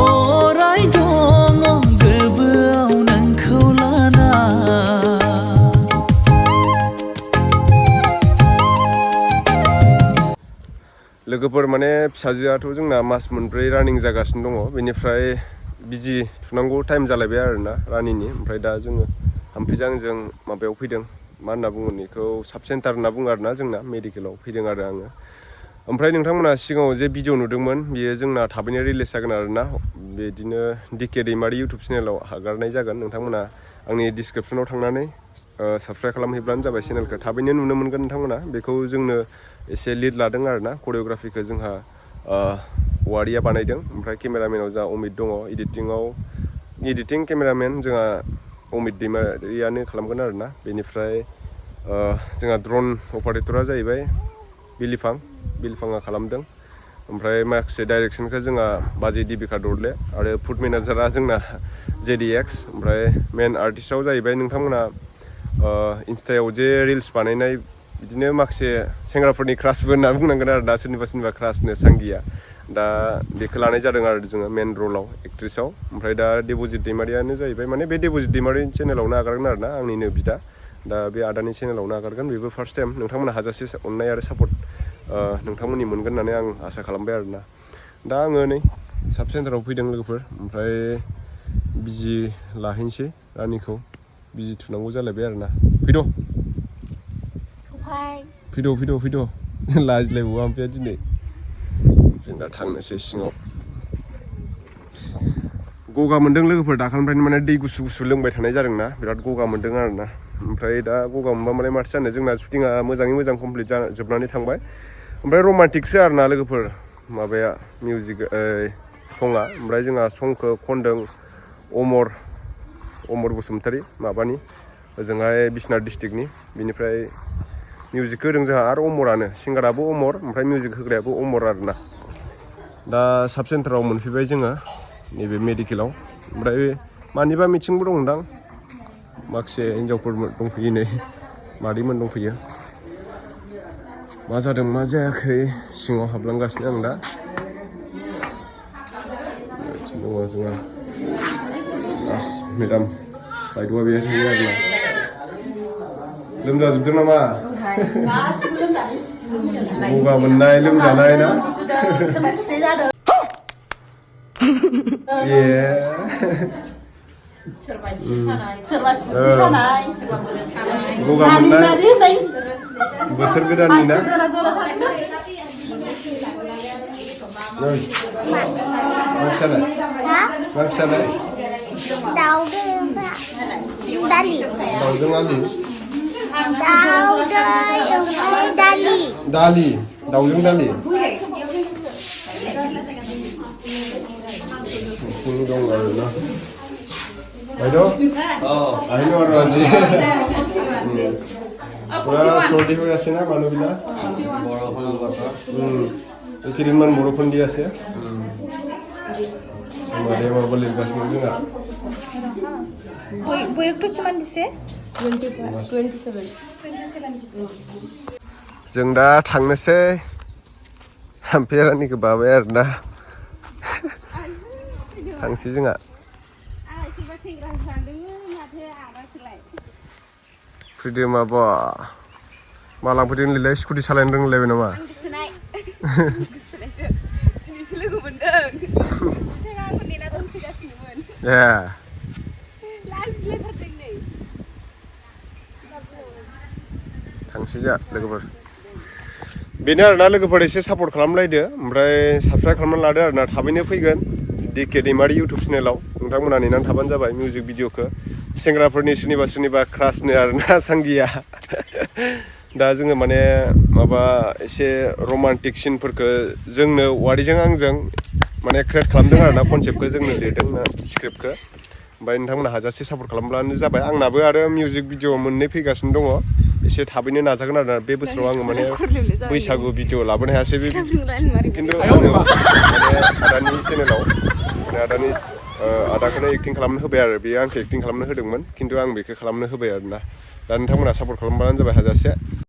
अराय दङ गोरबोआव नोंखौ लाना लोगोफोर माने फिसाजोआथ' जोंना मास मोनब्रै रानिं जागासिनो दङ बेनिफ्राय बिजि थुनांगौ टाइम जालायबाय आरोना रानिनि ओमफ्राय दा जोङो हामफैजों आंजों माबायाव फैदों मा होनना बुङो बेखौ साब सेन्टार होनना बुङो आरोना जोंना मेडिकेलाव फैदों आरो आङो ओमफ्राय नोंथांमोना सिगाङाव जे भिडिअ नुदोंमोन बियो जोंना थाबैनो रिलिज जागोन आरोना बिदिनो डिके दैमारि इउटुब चेनेलाव हगारनाय जागोन नोंथांमोना आंनि डिसक्रिपसनाव थांनानै साबस्क्राइब खालामहैब्लानो जाबाय चेनेलखौ थाबैनो नुनो मोनगोन नोंथांमोना बेखौ जोंनो एसे लिड लादों आरोना करिय'ग्राफिखौ जोंहा वारिया बानायदों ओमफ्राय केमेरामेनाव जोंहा अमित दङ एडिटिं केमेरामेन जोंहा अमित दैमारियानो खालामगोन आरोना बेनिफ्राय जोंहा ड्रन अपारेटरा जाहैबाय बिलिफाङा खालामदों ओमफ्राय माखासे डाइरेक्सनखौ जोंहा बाजै दिबिका दरले आरो फुड मेनेजारा जोंना JDX ओमफ्राय मेन आर्टिस्टआव जाहैबाय नोंथांमोना इन्स्टायाव जे रिल्स बानायनाय बिदिनो माखासे सेंग्राफोरनि क्रासबो होनना बुंनांगोन आरो दा सोरनिबा क्रासनो सांगिया दा बेखौ लानाय जादों आरो जोङो मेन रलाव एक्ट्रिसाव ओमफ्राय दा देबजित दैमारियानो जाहैबाय माने बे देबजित दैमारि चेनेलावनो आगारगोन आरोना आंनिनो बिदा दा बे आदानि चेनेलावनो आगारगोन बेबो फार्स्ट टाइम नोंथांमोना हाजासे अननाय आरो सापर्ट नोंथांमोननि मोनगोन होननानै आं आसा खालामबाय आरोना दा आङो नै साब सेन्टाराव फैदों लोगोफोर ओमफ्राय बिजि लाहैनोसै रानिखौ बिजि थुनांगौ जालायबाय आरोना फैद' लाजिलायबावो ओमफ्राय दिनै जों दा थांनोसै सिङाव गगा मोन्दों लोगोफोर दाखालिनिफ्रायनो माने दै गुसु लोंबाय थानाय जादोंना बिराद गगा मोन्दों आरोना ओमफ्राय दा गगा मोनबा माने माथो जानो जोंना शुटिंआ मोजाङै मोजां कमप्लिट जोबनानै थांबाय ओमफ्राय रमान्टिकसो आरोना लोगोफोर माबाया मिउजिक सङा ओमफ्राय जोंहा संखौ खनदों अमर बसुमतारी माबानि ओजोंहाय बिश्वनाथ डिस्ट्रिक्टनि बिनिफ्राय मिउजिकखौ होदों जोंहा आरो अमरानो सिंगाराबो अमर ओमफ्राय मिउजिक होग्रायाबो अमर आरोना दा साब सेन्टाराव मोनफैबाय जोङो नैबे मेडिकेलाव ओमफ्राय मानिबा मिटिंबो दंदां माखासे हिन्जावफोर दंफैयो नै मादैमोन दंफैयो मा जादों मा जायाखै सिङाव हाबलांगासिनो आं दा दङ जोंहा मेडाम बायद'आ बेहाय थायो आरोना लोमजाजोबदों नामा गगा मोननाय लोमजानाय ना गगा मोननाय बोथोर गोदाननि ना दाउजों आलु दालि दाउजों दालि सिं दं आरोना बायद' আহিनो आरो আজি পুরা সর্দি হয়ে আছে না মানুষগুলা কেইদিনমান বৰষুণ দি আছে মাদে মাৰব লিখগাसिनो जोंहा বয়সটো কিমান দিছে 27 जों दा थांनोसै हामफेरानिखौ बाबाय आरोना थांसै जोंहा फैदो माबा मा लांफैदों नोंलाय स्कुटि सालायनो रोंलायबाय नामा थांसै जा लोगोफोर बेनो आरोना लोगोफोर एसे सापर्ट खालामलायदो ओमफ्राय साबस्क्राइब खालामनानै लादो आरोना थाबैनो फैगोन डिके दैमारि इउटुब चेनेलाव नोंथांमोना नेनानै थाबानो जाबाय मिउजिक भिडिअखौ सेंग्राफोरनि सोरनिबा क्रासनो आरोना सांगिया दा जोङो माने माबा एसे रमान्टिक सिनफोरखौ जोंनो वारिजों आंजों माने क्रियेट खालामदों आरोना कनसेप्टखौ जोंनो लिरदों ना स्क्रिप्टखौ ओमफ्राय नोंथांमोना हाजासे सापर्ट खालामब्लानो जाबाय आंनाबो आरो मिउजिक भिडिअ मोननै फैगासिनो दङ एसे थाबैनो नाजागोन आरोना बे बोसोराव आङो माने बैसागु भिडिअ लाबोनो हायासै बे खिन्थु आङो माने आदानि चेनेलाव माने आदानि आदाखौनो एक्टिं खालामनो होबाय आरो बेयो आंखौ एक्टिं खालामनो होदोंमोन खिन्थु आं बेखौ खालामनो होबाय आरोना दा नोंथांमोना सापर्ट खालामब्लानो जाबाय हाजासे